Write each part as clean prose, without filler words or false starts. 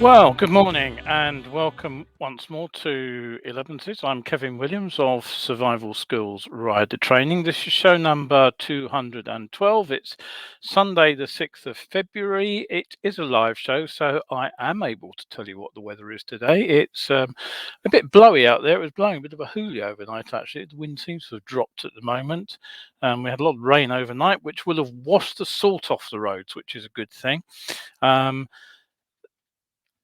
Well, good morning and welcome once more to Elevenses. I'm Kevin Williams of Survival Skills Rider Training. This is show number 212. It's Sunday, the 6th of February. It is a live show, so I am able to tell you what the weather is today. It's a bit blowy out there. It was blowing a bit of a hoolie overnight, actually. The wind seems to have dropped at the moment. We had a lot of rain overnight, which will have washed the salt off the roads, which is a good thing.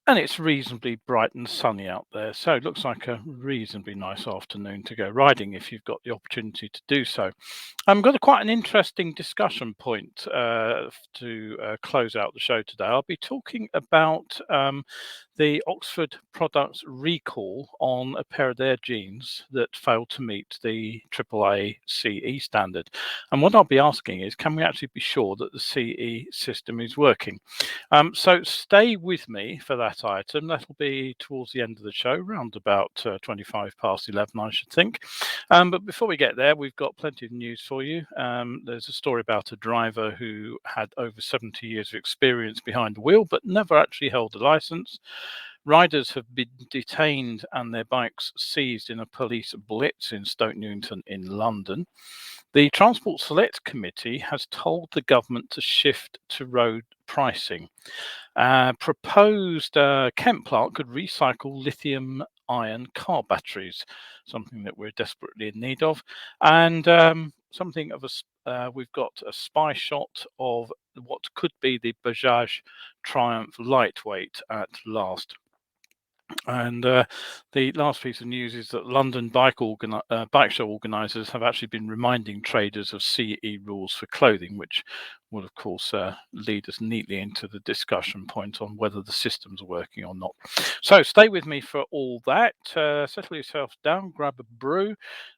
And it's reasonably bright and sunny out there, so it looks like a reasonably nice afternoon to go riding if you've got the opportunity to do so. I've got quite an interesting discussion point to close out the show today. I'll be talking about the Oxford products recall on a pair of their jeans that failed to meet the AAA CE standard. And what I'll be asking is, can we actually be sure that the CE system is working? So stay with me for that item. That'll be towards the end of the show, around about 25 past 11, I should think. But before we get there, we've got plenty of news for you. There's a story about a driver who had over 70 years of experience behind the wheel, but never actually held a license. Riders have been detained and their bikes seized in a police blitz in Stoke Newington in London. The Transport Select Committee has told the government to shift to road pricing. Proposed Kent plant could recycle lithium ion car batteries, something that we're desperately in need of. And something of we've got a spy shot of what could be the Bajaj Triumph lightweight at last. And the last piece of news is that London bike show organisers have actually been reminding traders of CE rules for clothing, which will, of course, lead us neatly into the discussion point on whether the systems are working or not. So stay with me for all that. Settle yourself down, grab a brew,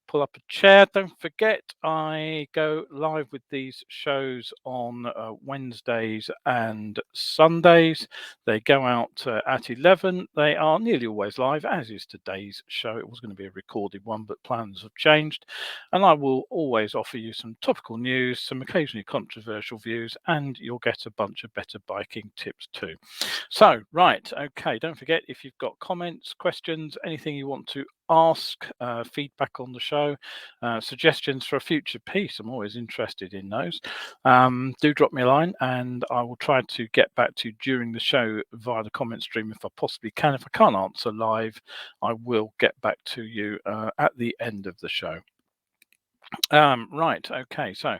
pull up a chair. Don't forget, I go live with these shows on Wednesdays and Sundays. They go out at 11. They are nearly always live, as is today's show. It was going to be a recorded one, but plans have changed. And I will always offer you some topical news, some occasionally controversial views, and you'll get a bunch of better biking tips too. So, right, okay, don't forget, if you've got comments, questions, anything you want to ask, feedback on the show, suggestions for a future piece, I'm always interested in those. Do drop me a line and I will try to get back to you during the show via the comment stream if I possibly can. If I can't answer live, I will get back to you at the end of the show. Right, okay, so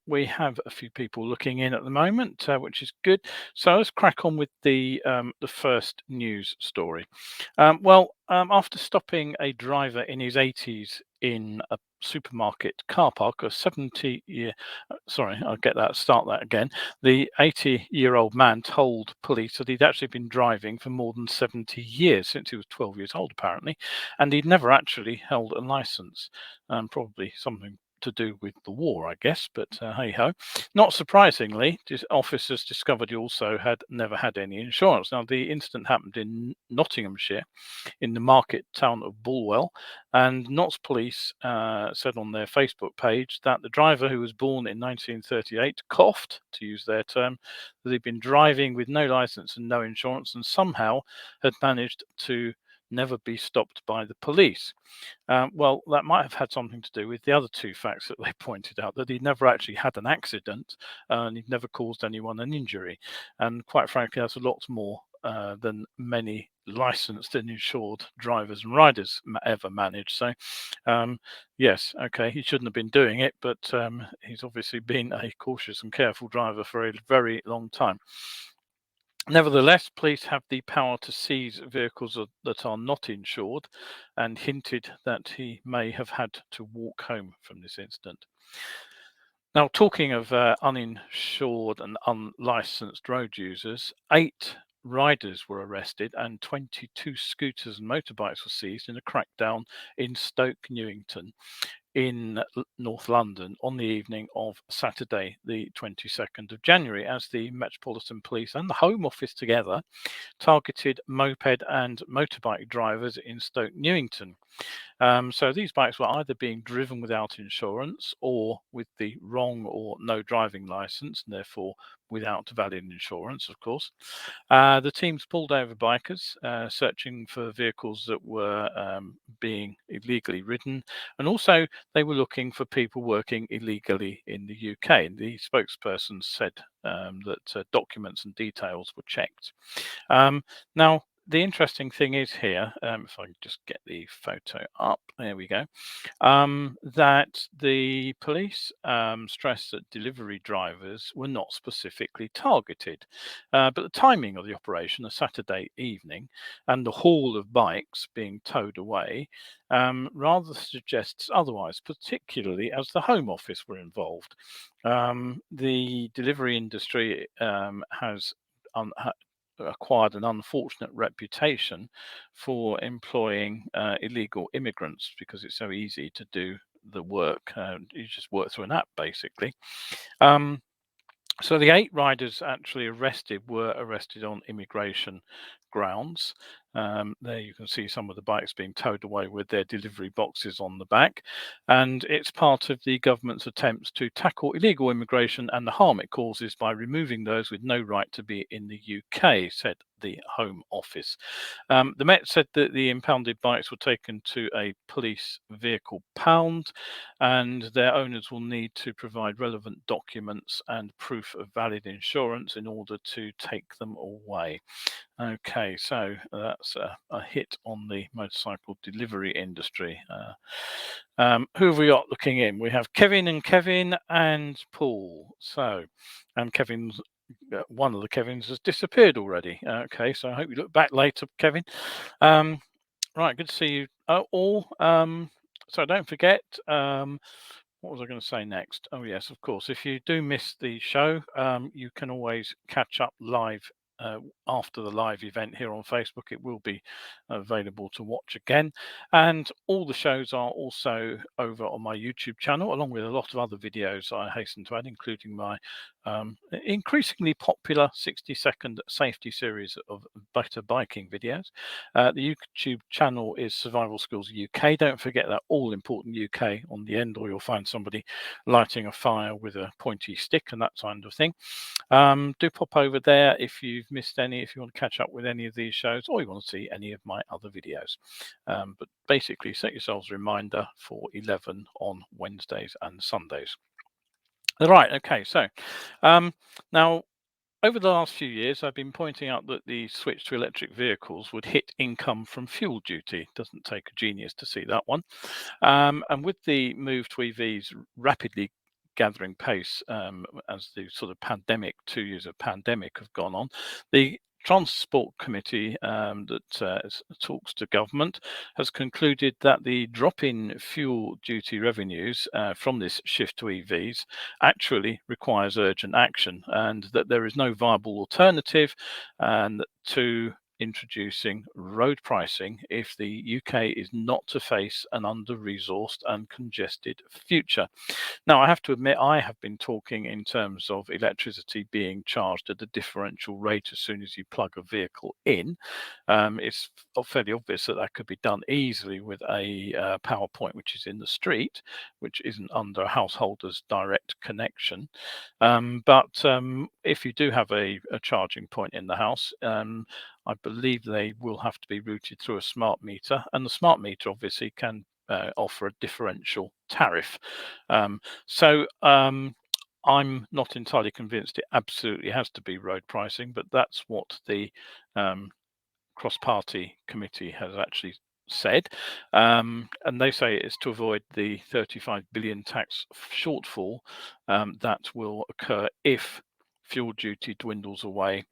we have a few people looking in at the moment, which is good. So let's crack on with the first news story. After stopping a driver in his 80s in a supermarket car park, a 70-year, sorry, start that again. The 80-year-old man told police that he'd actually been driving for more than 70 years, since he was 12 years old, apparently, and he'd never actually held a license. Probably something to do with the war, I guess, but hey ho. Not surprisingly, officers discovered he also had never had any insurance. Now, the incident happened in Nottinghamshire, in the market town of Bulwell, and Notts police said on their Facebook page that the driver, who was born in 1938, coughed, to use their term, that he'd been driving with no license and no insurance, and somehow had managed to never be stopped by the police. Well, that might have had something to do with the other two facts that they pointed out, that he'd never actually had an accident and he'd never caused anyone an injury. And quite frankly, that's a lot more than many licensed and insured drivers and riders ever manage. So, yes, okay, he shouldn't have been doing it, but he's obviously been a cautious and careful driver for a very long time. Nevertheless, police have the power to seize vehicles that are not insured, and hinted that he may have had to walk home from this incident. Now, talking of uninsured and unlicensed road users, 8 riders were arrested and 22 scooters and motorbikes were seized in a crackdown in Stoke Newington in North London on the evening of Saturday, the 22nd of January, as the Metropolitan Police and the Home Office together targeted moped and motorbike drivers in Stoke Newington. So these bikes were either being driven without insurance or with the wrong or no driving license, and therefore without valid insurance, of course. The teams pulled over bikers searching for vehicles that were being illegally ridden, and also they were looking for people working illegally in the UK. And the spokesperson said that documents and details were checked. Now, the interesting thing is here, if I can just get the photo up, there we go, that the police stressed that delivery drivers were not specifically targeted. But the timing of the operation, a Saturday evening, and the haul of bikes being towed away rather suggests otherwise, particularly as the Home Office were involved. The delivery industry has acquired an unfortunate reputation for employing illegal immigrants because it's so easy to do the work. You just work through an app, basically. So the 8 riders actually were arrested on immigration grounds. There you can see some of the bikes being towed away with their delivery boxes on the back. And it's part of the government's attempts to tackle illegal immigration and the harm it causes by removing those with no right to be in the UK, said the Home Office. The Met said that the impounded bikes were taken to a police vehicle pound, and their owners will need to provide relevant documents and proof of valid insurance in order to take them away. Okay, so that's a hit on the motorcycle delivery industry. Who have we got looking in? We have Kevin and Paul. So, and Kevin's one of the Kevins has disappeared already. Okay, so I hope you look back later, Kevin. Right, good to see you all. So don't forget, what was I going to say next? Oh, yes, of course. If you do miss the show, you can always catch up live after the live event here on Facebook. It will be available to watch again. And all the shows are also over on my YouTube channel, along with a lot of other videos I hasten to add, including my increasingly popular 60-second safety series of better biking videos. The YouTube channel is Survival Skills UK. Don't forget that all important UK on the end, or you'll find somebody lighting a fire with a pointy stick and that kind of thing. Do pop over there if you've missed any, if you want to catch up with any of these shows, or you want to see any of my other videos. But basically, set yourselves a reminder for 11 on Wednesdays and Sundays. Right, okay, so now over the last few years, I've been pointing out that the switch to electric vehicles would hit income from fuel duty. Doesn't take a genius to see that one. And with the move to EVs rapidly gathering pace as the sort of 2 years of pandemic have gone on, the Transport Committee that talks to government has concluded that the drop in fuel duty revenues from this shift to EVs actually requires urgent action, and that there is no viable alternative and to introducing road pricing if the UK is not to face an under-resourced and congested future. Now, I have to admit, I have been talking in terms of electricity being charged at a differential rate as soon as you plug a vehicle in. It's fairly obvious that that could be done easily with a power point which is in the street, which isn't under a householder's direct connection. But if you do have a charging point in the house, I believe they will have to be routed through a smart meter, and the smart meter obviously can offer a differential tariff. I'm not entirely convinced it absolutely has to be road pricing, but that's what the cross-party committee has actually said. And they say it's to avoid the 35 billion tax shortfall that will occur if fuel duty dwindles away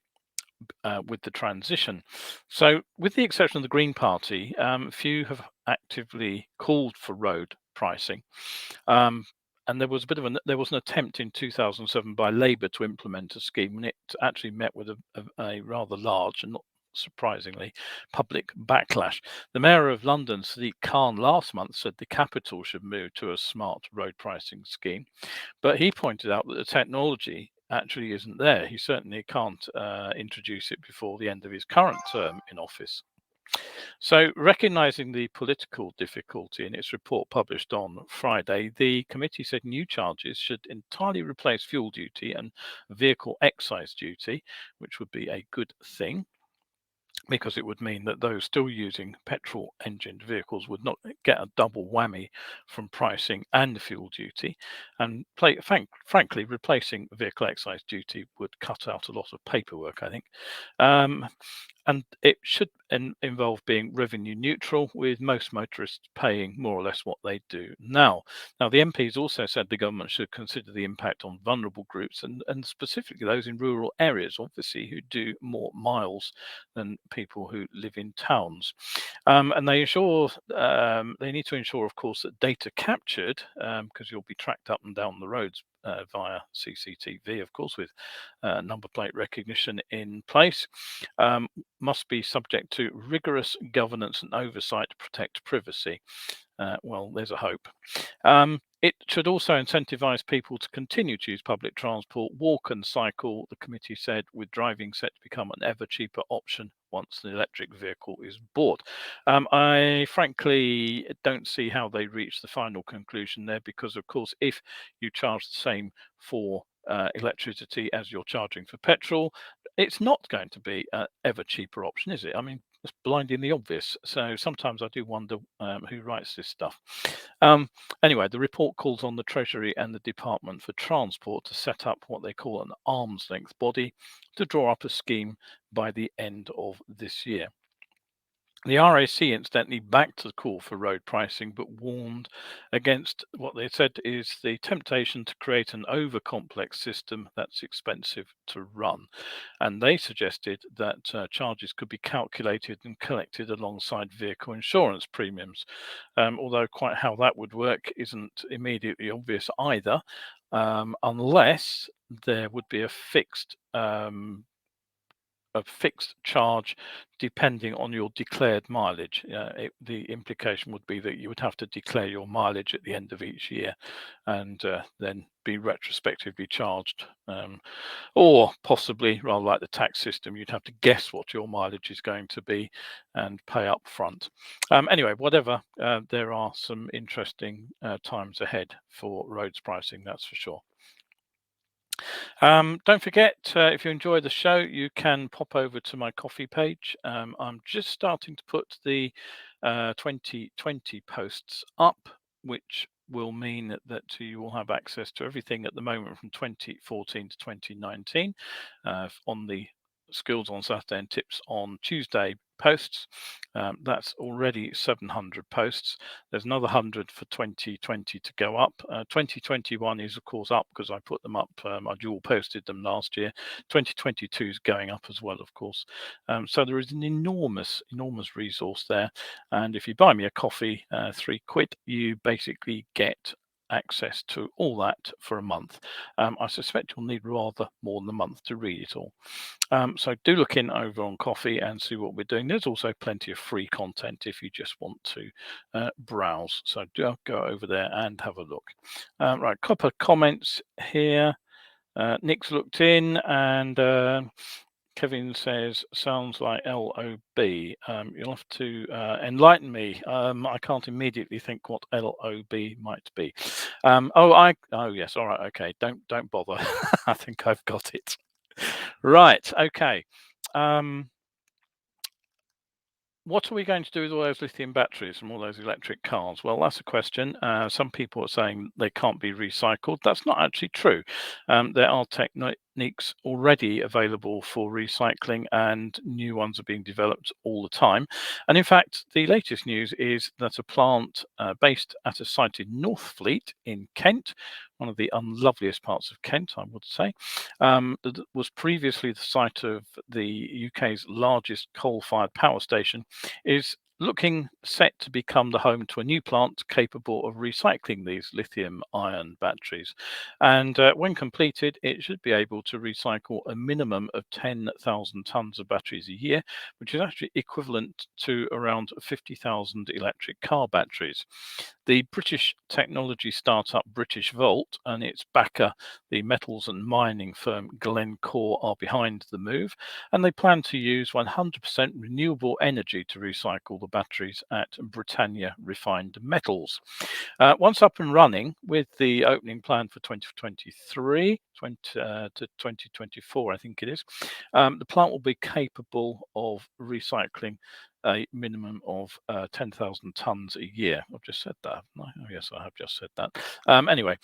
with the transition. So, with the exception of the Green Party, few have actively called for road pricing. And there was an attempt in 2007 by Labour to implement a scheme, and it actually met with a rather large and not surprisingly public backlash. The Mayor of London, Sadiq Khan, last month said the capital should move to a smart road pricing scheme, but he pointed out that the technology actually isn't there. He certainly can't introduce it before the end of his current term in office. So, recognizing the political difficulty in its report published on Friday, the committee said new charges should entirely replace fuel duty and vehicle excise duty, which would be a good thing, because it would mean that those still using petrol engined vehicles would not get a double whammy from pricing and fuel duty. And frankly, replacing vehicle excise duty would cut out a lot of paperwork, I think. Um, and it should involve being revenue neutral, with most motorists paying more or less what they do now. Now, the MPs also said the government should consider the impact on vulnerable groups, and specifically those in rural areas, obviously, who do more miles than people who live in towns. And they need to ensure, of course, that data captured, because you'll be tracked up and down the roads via CCTV, of course, with number plate recognition in place, must be subject to rigorous governance and oversight to protect privacy. Well, there's a hope. It should also incentivize people to continue to use public transport, walk and cycle, the committee said, with driving set to become an ever cheaper option once the electric vehicle is bought. I frankly don't see how they reach the final conclusion there, because, of course, if you charge the same for electricity as you're charging for petrol, it's not going to be an ever cheaper option, is it? I mean, it's blindingly obvious. So sometimes I do wonder who writes this stuff. Um, anyway, the report calls on the Treasury and the Department for Transport to set up what they call an arm's length body to draw up a scheme by the end of this year. The RAC incidentally backed the call for road pricing, but warned against what they said is the temptation to create an over-complex system that's expensive to run. And they suggested that charges could be calculated and collected alongside vehicle insurance premiums, although quite how that would work isn't immediately obvious either, unless there would be a fixed charge depending on your declared mileage. The implication would be that you would have to declare your mileage at the end of each year, and then be retrospectively charged. Or possibly, rather like the tax system, you'd have to guess what your mileage is going to be and pay up front. Anyway, whatever, there are some interesting times ahead for roads pricing, that's for sure. Don't forget, if you enjoy the show, you can pop over to my coffee page. I'm just starting to put the 2020 posts up, which will mean that you will have access to everything at the moment from 2014 to 2019 on the Skills on Saturday and Tips on Tuesday posts. That's already 700 posts. There's another 100 for 2020 to go up. 2021 is, of course, up because I put them up. I dual posted them last year. 2022 is going up as well, of course. So there is an enormous resource there. And if you buy me a coffee, £3, you basically get access to all that for a month. I suspect you'll need rather more than a month to read it all. So do look in over on Coffee and see what we're doing. There's also plenty of free content if you just want to browse. So do go over there and have a look. Right, couple of comments here. Nick's looked in, and Kevin says, sounds like LOB. You'll have to enlighten me. I can't immediately think what LOB might be. Oh yes, all right, okay. Don't bother. I think I've got it. Right, okay. What are we going to do with all those lithium batteries from all those electric cars? Well, that's a question. Some people are saying they can't be recycled. That's not actually true. There are techniques already available for recycling, and new ones are being developed all the time. And in fact, the latest news is that a plant based at a site in Northfleet in Kent, one of the unloveliest parts of Kent, I would say, that was previously the site of the UK's largest coal-fired power station, is looking set to become the home to a new plant capable of recycling these lithium-ion batteries. And when completed, it should be able to recycle a minimum of 10,000 tonnes of batteries a year, which is actually equivalent to around 50,000 electric car batteries. The British technology startup British Volt and its backer, the metals and mining firm Glencore, are behind the move, and they plan to use 100% renewable energy to recycle the batteries at Britannia Refined Metals. Once up and running, with the opening plan for 2023 to 2024, I think it is, the plant will be capable of recycling a minimum of 10,000 tonnes a year. I've just said that. Oh, yes, I have just said that. Anyway,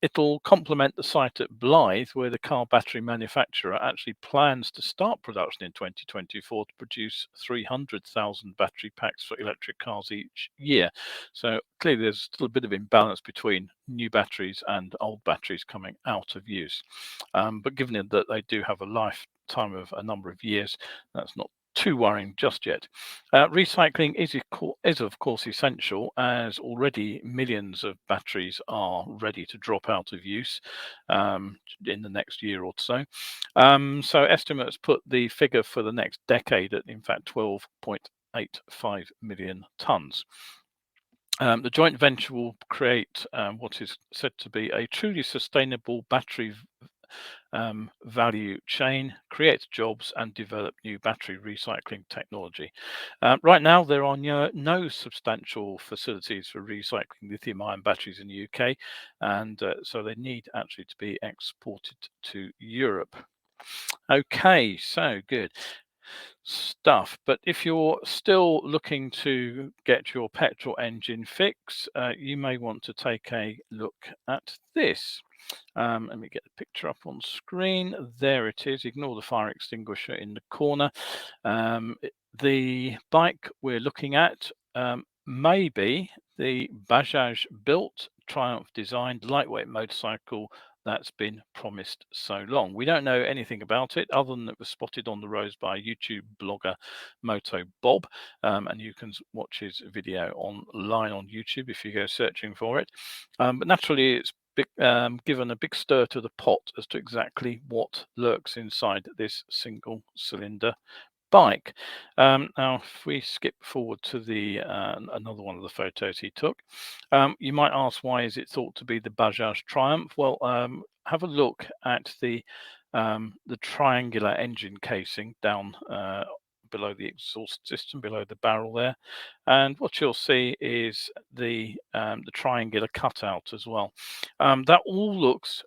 it'll complement the site at Blythe, where the car battery manufacturer actually plans to start production in 2024 to produce 300,000 battery packs for electric cars each year. So clearly there's still a bit of imbalance between new batteries and old batteries coming out of use. But given that they do have a lifetime of a number of years, that's not too worrying just yet. Recycling is of course essential, as already millions of batteries are ready to drop out of use in the next year or so. So estimates put the figure for the next decade at, in fact, 12.85 million tonnes. The joint venture will create what is said to be a truly sustainable battery value chain, create jobs, and develop new battery recycling technology. Right now, there are no substantial facilities for recycling lithium-ion batteries in the UK, and so they need actually to be exported to Europe. Okay, so good stuff. But if you're still looking to get your petrol engine fix, you may want to take a look at this. Let me get the picture up on screen. There it is. Ignore the fire extinguisher in the corner. The bike we're looking at may be the Bajaj built, Triumph designed lightweight motorcycle that's been promised so long. We don't know anything about it other than it was spotted on the roads by YouTube blogger Moto Bob, and you can watch his video online on YouTube if you go searching for it. But naturally, it's given a big stir to the pot as to exactly what lurks inside this single cylinder bike. Now, if we skip forward to the another one of the photos he took, you might ask, why is it thought to be the Bajaj Triumph? Well, have a look at the triangular engine casing down below the exhaust system, below the barrel there, and what you'll see is the triangular cutout as well. That all looks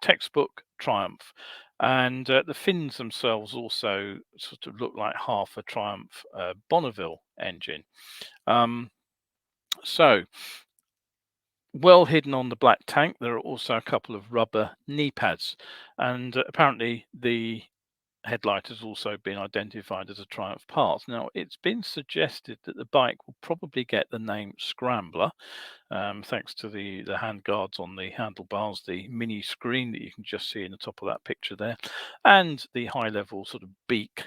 textbook Triumph. And the fins themselves also sort of look like half a Triumph Bonneville engine. So, well hidden on the black tank, there are also a couple of rubber knee pads. And apparently the headlight has also been identified as a Triumph part. Now, it's been suggested that the bike will probably get the name Scrambler, thanks to the hand guards on the handlebars, the mini screen that you can just see in the top of that picture there, and the high level sort of beak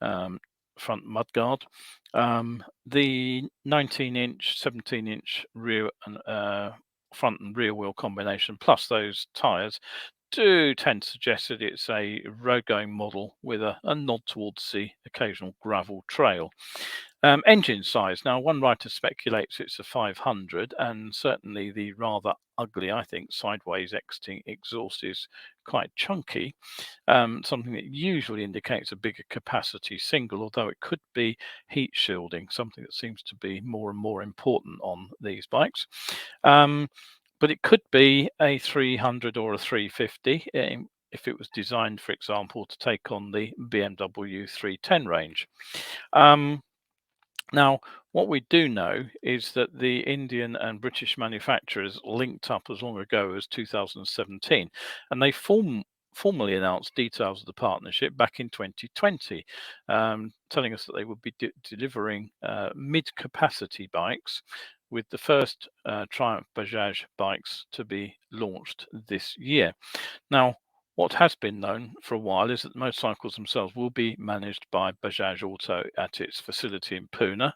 front mudguard. The 19-inch, 17-inch rear and front and rear wheel combination, plus those tyres, do tend to suggest that it's a road-going model with a nod towards the occasional gravel trail. Engine size. Now, one writer speculates it's a 500, and certainly the rather ugly, I think, sideways exiting exhaust is quite chunky, something that usually indicates a bigger capacity single, although it could be heat shielding, something that seems to be more and more important on these bikes. But it could be a 300 or a 350 if it was designed, for example, to take on the BMW 310 range. Now, what we do know is that the Indian and British manufacturers linked up as long ago as 2017, and they formally announced details of the partnership back in 2020, telling us that they would be delivering mid-capacity bikes, with the first Triumph Bajaj bikes to be launched this year. Now, what has been known for a while is that the motorcycles themselves will be managed by Bajaj Auto at its facility in Pune,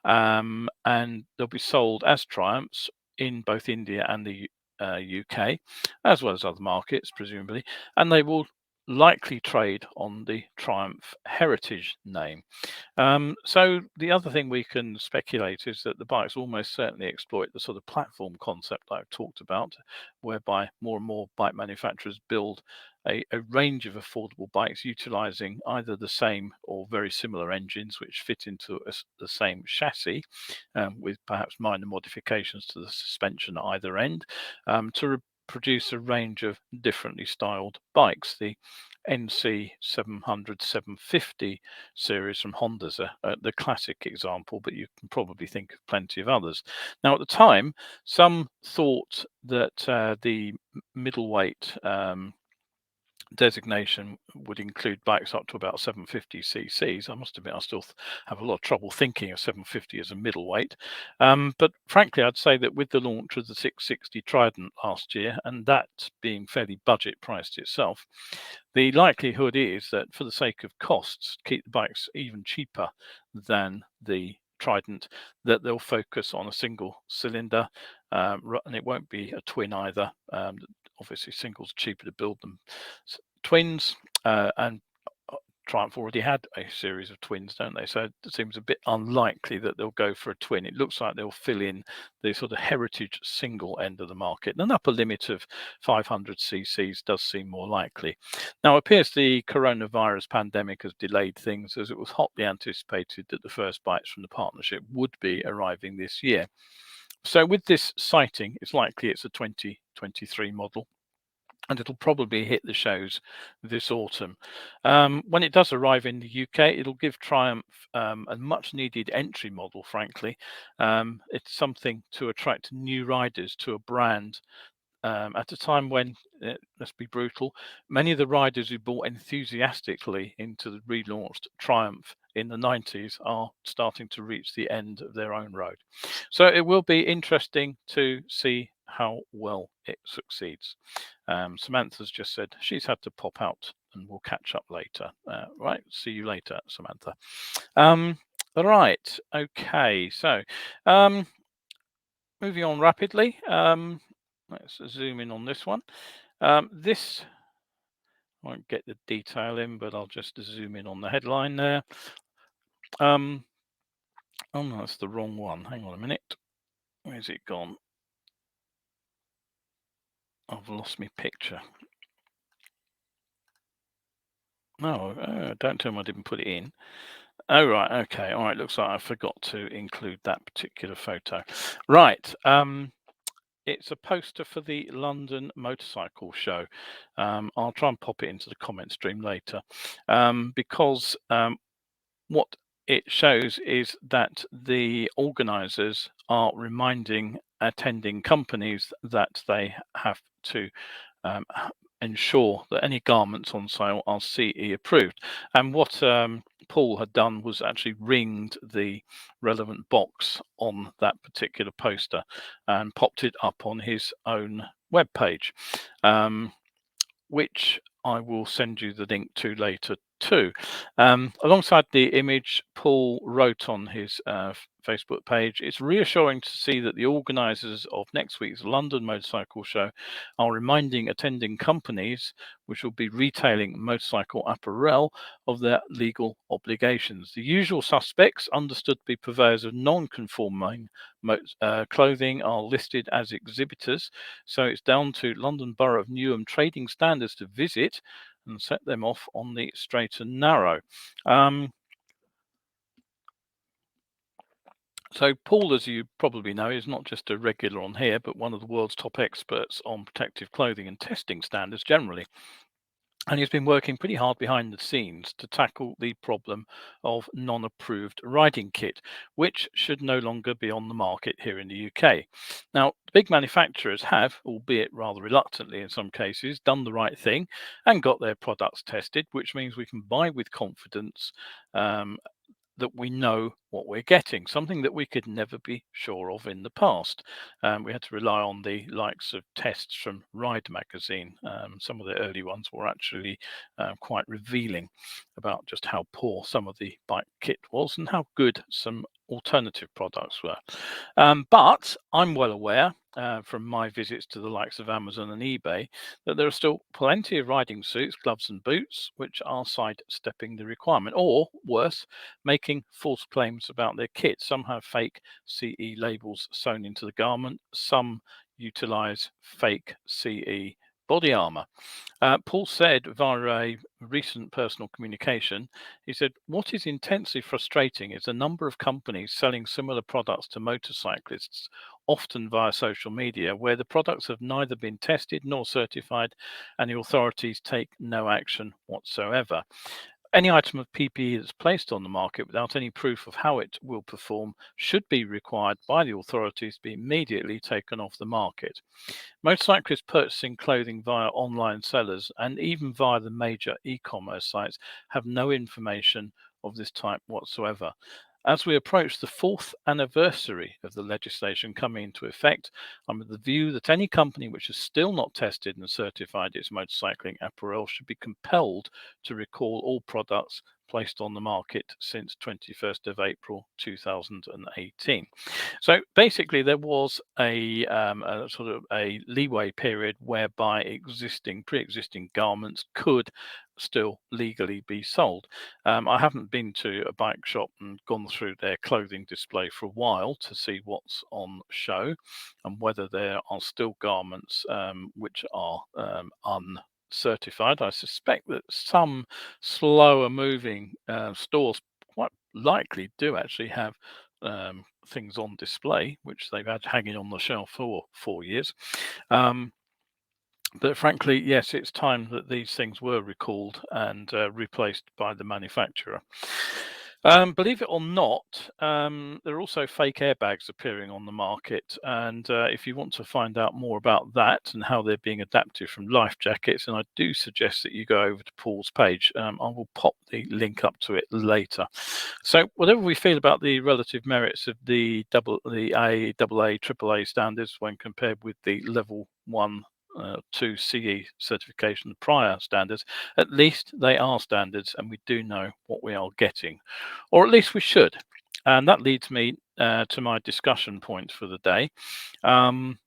and they'll be sold as Triumphs in both India and the UK, as well as other markets, presumably, and they will likely trade on the Triumph Heritage name. So the other thing we can speculate is that the bikes almost certainly exploit the sort of platform concept I've talked about, whereby more and more bike manufacturers build a range of affordable bikes utilizing either the same or very similar engines which fit into the same chassis, with perhaps minor modifications to the suspension at either end, to produce a range of differently styled bikes. The NC 700 750 series from Honda's the classic example, but you can probably think of plenty of others. Now, at the time, some thought that the middleweight designation would include bikes up to about 750 cc's. I must admit, I still have a lot of trouble thinking of 750 as a middleweight. But frankly, I'd say that with the launch of the 660 Trident last year, and that being fairly budget priced itself, the likelihood is that for the sake of costs, keep the bikes even cheaper than the Trident, that they'll focus on a single cylinder, and it won't be a twin either. Obviously, singles are cheaper to build than twins, and Triumph already had a series of twins, don't they? So it seems a bit unlikely that they'll go for a twin. It looks like they'll fill in the sort of heritage single end of the market. An upper limit of 500 cc's does seem more likely. Now, it appears the coronavirus pandemic has delayed things, as it was hotly anticipated that the first bikes from the partnership would be arriving this year. So with this sighting, it's likely it's a 2023 model, and it'll probably hit the shows this autumn. When it does arrive in the UK, it'll give Triumph a much needed entry model, frankly. It's something to attract new riders to a brand at a time when, let's be brutal, many of the riders who bought enthusiastically into the relaunched Triumph in the 90s are starting to reach the end of their own road. So it will be interesting to see how well it succeeds. Samantha's just said she's had to pop out and we'll catch up later. Right, see you later, Samantha. Right, okay, so moving on rapidly. Let's zoom in on this one. This won't get the detail in, but I'll just zoom in on the headline there. Oh no, that's the wrong one. Hang on a minute. Where's it gone? I've lost my picture. No, don't tell me I didn't put it in. Oh, right. Okay. All right. Looks like I forgot to include that particular photo. Right. It's a poster for the London Motorcycle Show. I'll try and pop it into the comment stream later, because what it shows is that the organisers are reminding attending companies that they have to ensure that any garments on sale are CE approved. And what Paul had done was actually ringed the relevant box on that particular poster and popped it up on his own webpage, which I will send you the link to later too. Alongside the image, Paul wrote on his Facebook page, "It's reassuring to see that the organisers of next week's London Motorcycle Show are reminding attending companies which will be retailing motorcycle apparel of their legal obligations. The usual suspects, understood to be purveyors of non-conforming clothing, are listed as exhibitors, so it's down to London Borough of Newham trading standards to visit and set them off on the straight and narrow." So Paul, as you probably know, is not just a regular on here, but one of the world's top experts on protective clothing and testing standards generally. And he's been working pretty hard behind the scenes to tackle the problem of non-approved riding kit, which should no longer be on the market here in the UK. Now, big manufacturers have, albeit rather reluctantly in some cases, done the right thing and got their products tested, which means we can buy with confidence, that we know what we're getting, something that we could never be sure of in the past. We had to rely on the likes of tests from Ride magazine. Some of the early ones were actually quite revealing about just how poor some of the bike kit was and how good some alternative products were. But I'm well aware from my visits to the likes of Amazon and eBay, that there are still plenty of riding suits, gloves, and boots which are sidestepping the requirement, or worse, making false claims about their kit. Some have fake CE labels sewn into the garment, some utilize fake CE body armor. Paul said via a recent personal communication, he said, "What is intensely frustrating is the number of companies selling similar products to motorcyclists, often via social media, where the products have neither been tested nor certified, and the authorities take no action whatsoever. Any item of PPE that's placed on the market without any proof of how it will perform should be required by the authorities to be immediately taken off the market. Motorcyclists purchasing clothing via online sellers and even via the major e-commerce sites have no information of this type whatsoever. As we approach the fourth anniversary of the legislation coming into effect, I'm of the view that any company which has still not tested and certified its motorcycling apparel should be compelled to recall all products placed on the market since 21st of April 2018. So basically, there was a sort of a leeway period whereby pre-existing garments could still legally be sold. I haven't been to a bike shop and gone through their clothing display for a while to see what's on show and whether there are still garments which are uncertified. I suspect that some slower moving stores quite likely do actually have things on display, which they've had hanging on the shelf for 4 years. But frankly, yes, it's time that these things were recalled and replaced by the manufacturer. Believe it or not, there are also fake airbags appearing on the market. And if you want to find out more about that and how they're being adapted from life jackets, and I do suggest that you go over to Paul's page. I will pop the link up to it later. So whatever we feel about the relative merits of the A, AA, AAA standards when compared with the level 1 to CE certification prior standards, at least they are standards and we do know what we are getting, or at least we should. And that leads me to my discussion point for the day. And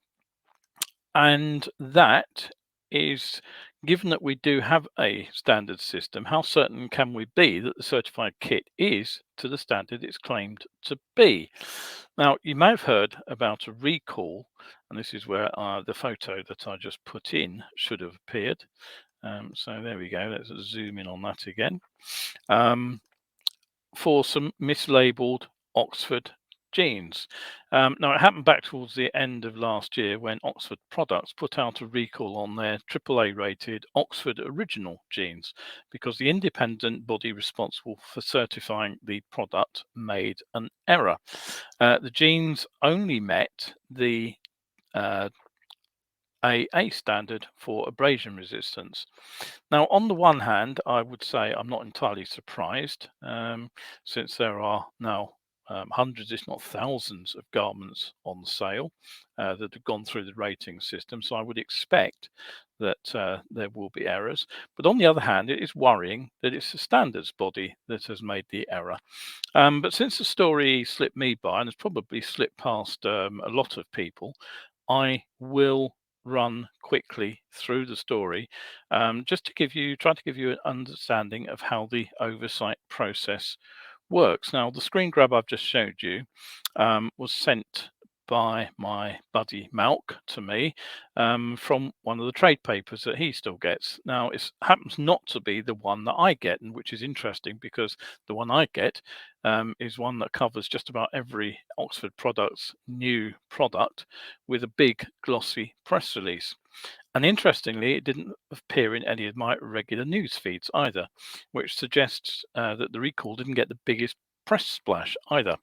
that is, given that we do have a standard system, how certain can we be that the certified kit is to the standard it's claimed to be? Now, you may have heard about a recall, and this is where the photo that I just put in should have appeared. So there we go. Let's zoom in on that again. For some mislabeled Oxford jeans. Now, it happened back towards the end of last year when Oxford Products put out a recall on their AAA rated Oxford Original jeans because the independent body responsible for certifying the product made an error. The jeans only met the AA standard for abrasion resistance. Now, on the one hand, I would say I'm not entirely surprised, since there are now hundreds, if not thousands, of garments on sale that have gone through the rating system. So I would expect that there will be errors. But on the other hand, it is worrying that it's the standards body that has made the error. But since the story slipped me by and has probably slipped past a lot of people, I will run quickly through the story, just to try to give you an understanding of how the oversight process works. Now, the screen grab I've just showed you was sent by my buddy Malk to me from one of the trade papers that he still gets. Now, it happens not to be the one that I get, and which is interesting because the one I get is one that covers just about every Oxford Products new product with a big glossy press release. And interestingly, it didn't appear in any of my regular news feeds either, which suggests that the recall didn't get the biggest press splash either.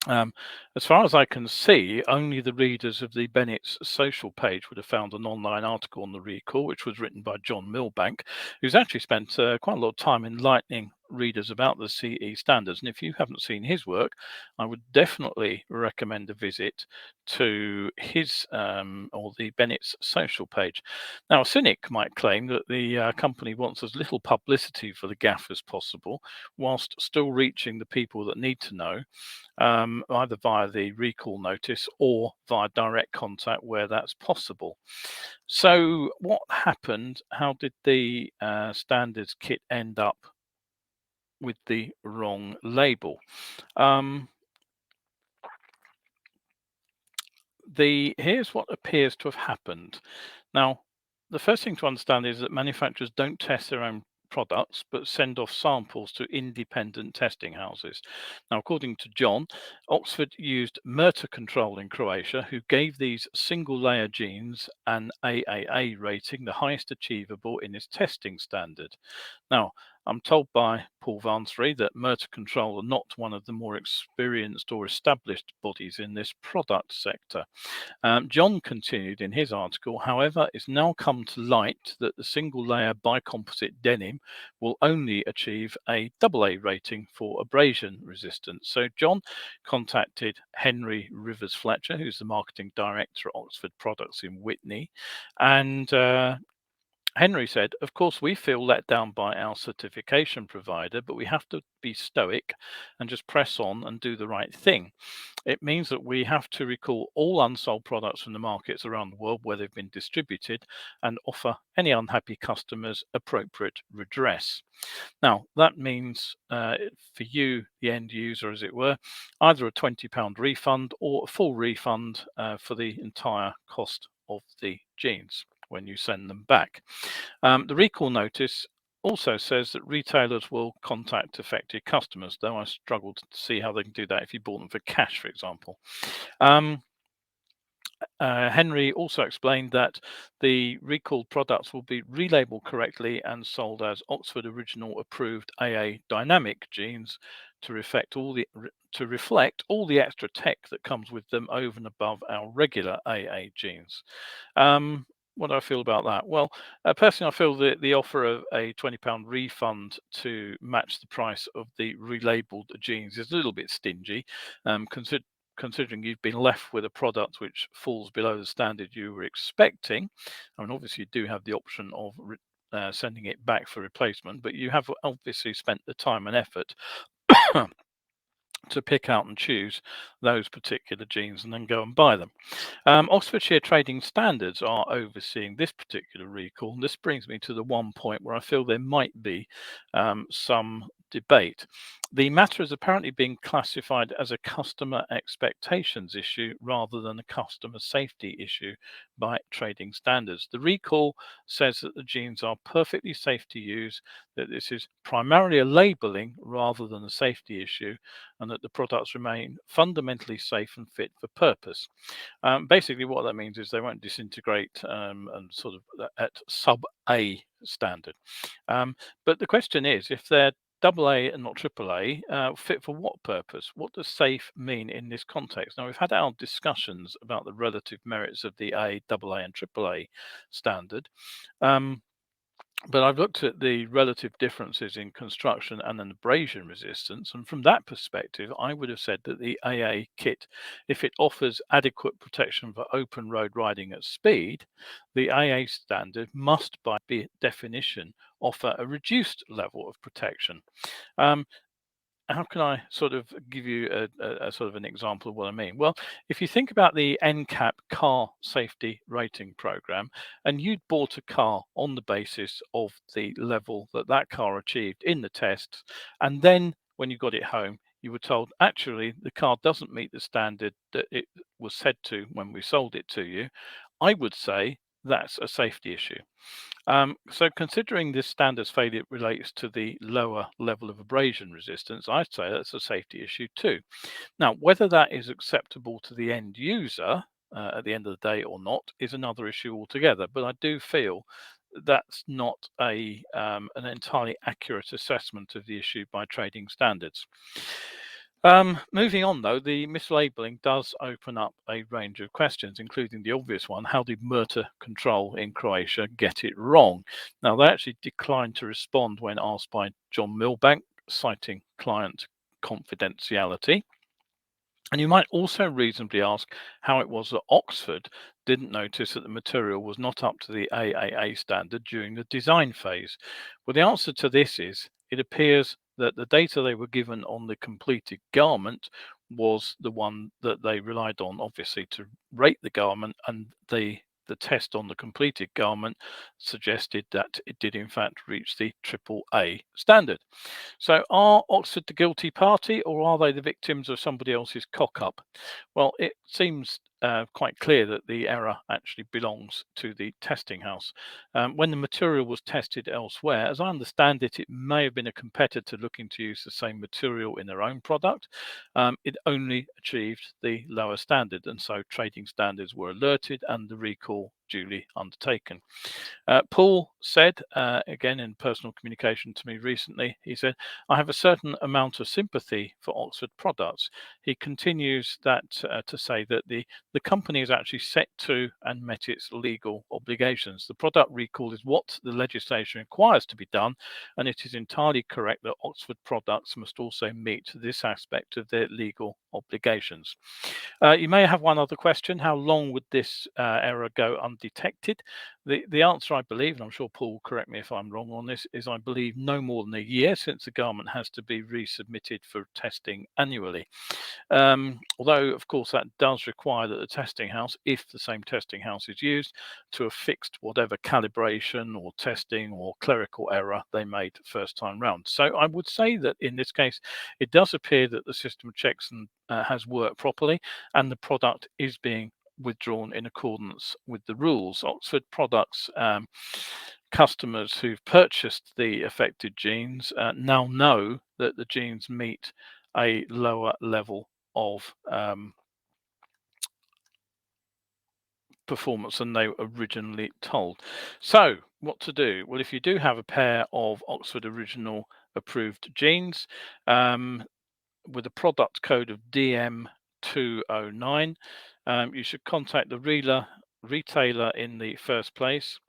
As far as I can see, only the readers of the Bennett's social page would have found an online article on the recall, which was written by John Milbank, who's actually spent quite a lot of time enlightening readers about the CE standards. And if you haven't seen his work, I would definitely recommend a visit to his or the Bennett's social page. Now, a cynic might claim that the company wants as little publicity for the gaffe as possible, whilst still reaching the people that need to know, either via the recall notice or via direct contact where that's possible. So, what happened? How did the standards kit end up with the wrong label? Um, Here's what appears to have happened. Now, the first thing to understand is that manufacturers don't test their own products, but send off samples to independent testing houses. Now, according to John, Oxford used Merter control in Croatia, who gave these single layer genes an AAA rating, the highest achievable in its testing standard. Now, I'm told by Paul Vansbury that Merter Control are not one of the more experienced or established bodies in this product sector. John continued in his article, however, it's now come to light that the single layer bicomposite denim will only achieve a AA rating for abrasion resistance. So John contacted Henry Rivers Fletcher, who's the marketing director at Oxford Products in Whitney, and Henry said, of course, we feel let down by our certification provider, but we have to be stoic and just press on and do the right thing. It means that we have to recall all unsold products from the markets around the world where they've been distributed and offer any unhappy customers appropriate redress. Now, that means for you, the end user, as it were, either a £20 refund or a full refund for the entire cost of the jeans when you send them back. The recall notice also says that retailers will contact affected customers, though I struggle to see how they can do that if you bought them for cash, for example. Um, Henry also explained that the recalled products will be relabeled correctly and sold as Oxford Original Approved AA Dynamic jeans to reflect all the extra tech that comes with them over and above our regular AA jeans. Um, what do I feel about that? Well, personally, I feel that the offer of a £20 refund to match the price of the relabeled jeans is a little bit stingy, considering you've been left with a product which falls below the standard you were expecting. I mean, obviously, you do have the option of sending it back for replacement, but you have obviously spent the time and effort to pick out and choose those particular jeans and then go and buy them. Oxfordshire Trading Standards are overseeing this particular recall, and this brings me to the one point where I feel there might be some debate. The matter is apparently being classified as a customer expectations issue rather than a customer safety issue by trading standards. The recall says that the jeans are perfectly safe to use, that this is primarily a labeling rather than a safety issue, and that the products remain fundamentally safe and fit for purpose. Basically, what that means is they won't disintegrate and sort of at sub A standard. But the question is, if they're double A and not triple A, fit for what purpose? What does safe mean in this context? Now, we've had our discussions about the relative merits of the A, double A, and triple A standard. But I've looked at the relative differences in construction and an abrasion resistance, and from that perspective, I would have said that the AA kit, if it offers adequate protection for open road riding at speed, the AA standard must, by definition, offer a reduced level of protection. Um, how can I sort of give you a sort of an example of what I mean? Well, if you think about the NCAP car safety rating program, and you'd bought a car on the basis of the level that that car achieved in the tests, and then when you got it home, you were told actually the car doesn't meet the standard that it was said to when we sold it to you, I would say that's a safety issue. So considering this standards failure relates to the lower level of abrasion resistance, I'd say that's a safety issue too. Now, whether that is acceptable to the end user at the end of the day or not is another issue altogether. But I do feel that's not an entirely accurate assessment of the issue by trading standards. Moving on, though, the mislabeling does open up a range of questions, including the obvious one: how did Merter Control in Croatia get it wrong? Now, they actually declined to respond when asked by John Milbank, citing client confidentiality. And you might also reasonably ask how it was that Oxford didn't notice that the material was not up to the AAA standard during the design phase. Well, the answer to this is it appears that the data they were given on the completed garment was the one that they relied on, obviously, to rate the garment, and the test on the completed garment suggested that it did in fact reach the AAA standard. So, are Oxford the guilty party, or are they the victims of somebody else's cock up? Well, it seems quite clear that the error actually belongs to the testing house. When the material was tested elsewhere, as I understand it, it may have been a competitor looking to use the same material in their own product. It only achieved the lower standard, and so trading standards were alerted and the recall duly undertaken. Paul said, again in personal communication to me recently, he said, I have a certain amount of sympathy for Oxford products. He continues that to say that the company is actually set to and met its legal obligations. The product recall is what the legislation requires to be done, and it is entirely correct that Oxford products must also meet this aspect of their legal obligations. You may have one other question. How long would this error go undetected? The answer, I believe, and I'm sure Paul will correct me if I'm wrong on this, is I believe no more than a year, since the garment has to be resubmitted for testing annually. Although, of course, that does require that the testing house, if the same testing house is used, to have fixed whatever calibration or testing or clerical error they made first time round. So I would say that in this case, it does appear that the system checks and has worked properly, and the product is being withdrawn in accordance with the rules. Oxford products customers who've purchased the affected jeans now know that the jeans meet a lower level of performance than they were originally told. So, what to do? Well, if you do have a pair of Oxford Original approved jeans with a product code of DM209, you should contact the retailer in the first place,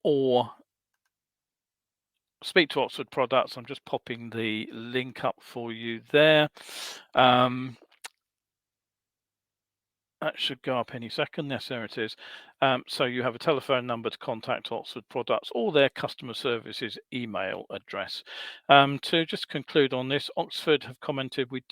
or speak to Oxford Products. I'm just popping the link up for you there. That should go up any second. Yes, there it is. So you have a telephone number to contact Oxford Products or their customer services email address. To just conclude on this, Oxford have commented, we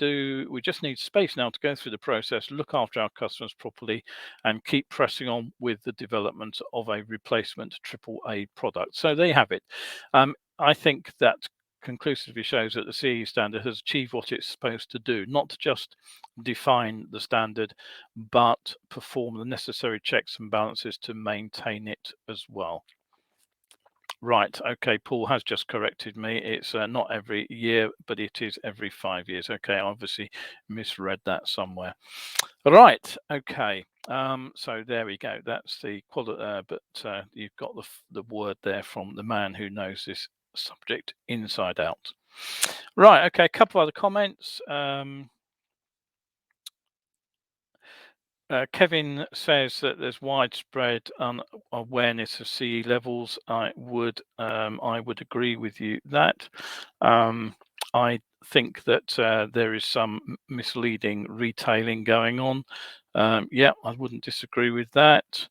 just need space now to go through the process, look after our customers properly, and keep pressing on with the development of a replacement AAA product. So there you have it. I think that conclusively shows that the CE standard has achieved what it's supposed to do, not just define the standard, but perform the necessary checks and balances to maintain it as well. Right, okay, Paul has just corrected me. It's not every year, but it is every 5 years. Okay, I obviously misread that somewhere. Right, okay. So there we go. That's the quality, but you've got the word there from the man who knows this subject inside out. Right, okay, a couple of other comments. Kevin says that there's widespread awareness of CE levels. I would agree with you that. I think that there is some misleading retailing going on. Yeah, I wouldn't disagree with that.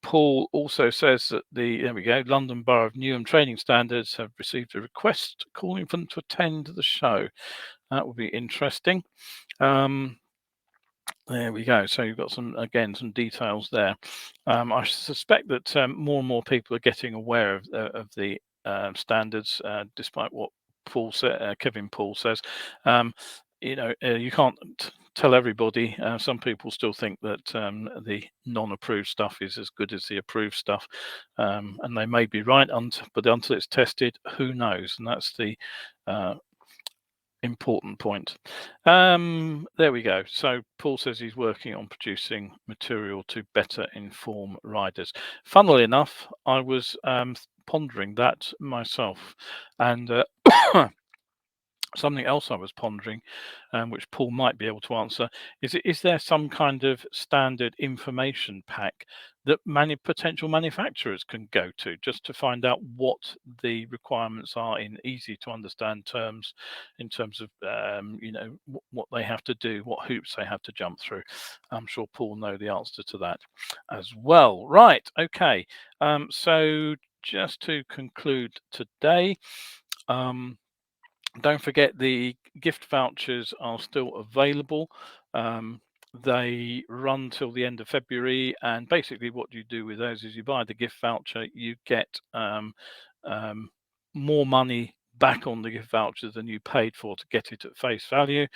Paul also says that there we go, London Borough of Newham Training Standards have received a request calling for them to attend the show. That would be interesting. There we go. So you've got some details there. I suspect that more and more people are getting aware of the standards, despite what Kevin Paul says. You can't tell everybody. Some people still think that the non-approved stuff is as good as the approved stuff, and they may be right. But until it's tested, who knows? And that's the important point. There we go. So Paul says he's working on producing material to better inform riders. Funnily enough, I was pondering that myself, and Something else I was pondering, which Paul might be able to answer, is there some kind of standard information pack that potential manufacturers can go to just to find out what the requirements are in easy to understand terms, in terms of what they have to do, what hoops they have to jump through? I'm sure Paul know the answer to that as well. Right, okay. So just to conclude today. Don't forget the gift vouchers are still available. Um, they run till the end of February, and basically, what you do with those is you buy the gift voucher, you get um, more money back on the gift voucher than you paid for to get it at face value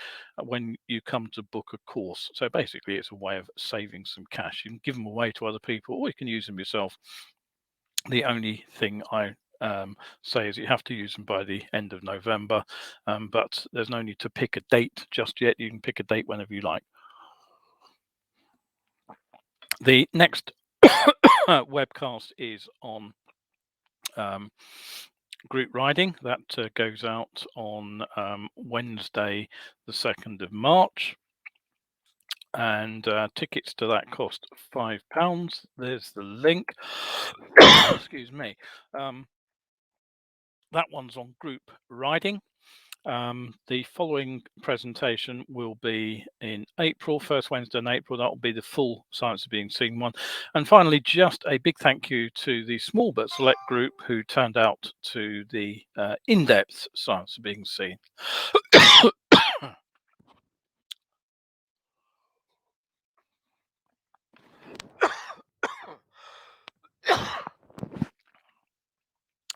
when you come to book a course. So basically, it's a way of saving some cash. You can give them away to other people, or you can use them yourself. The only thing I say is you have to use them by the end of November, but there's no need to pick a date just yet. You can pick a date whenever you like. The next webcast is on group riding. That goes out on Wednesday, the 2nd of March. And tickets to that cost £5. There's the link. Excuse me. That one's on group riding. The following presentation will be in April, first Wednesday in April. That will be the full Science of Being Seen one. And finally, just a big thank you to the small but select group who turned out to the in-depth Science of Being Seen.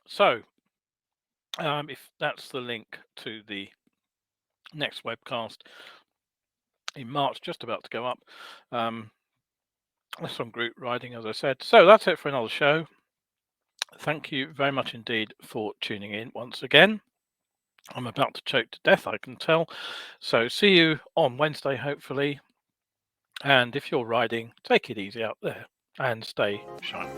So, if that's the link to the next webcast in March, just about to go up. That's on group riding, as I said. So that's it for another show. Thank you very much indeed for tuning in once again. I'm about to choke to death, I can tell. So see you on Wednesday, hopefully. And if you're riding, take it easy out there and stay shiny.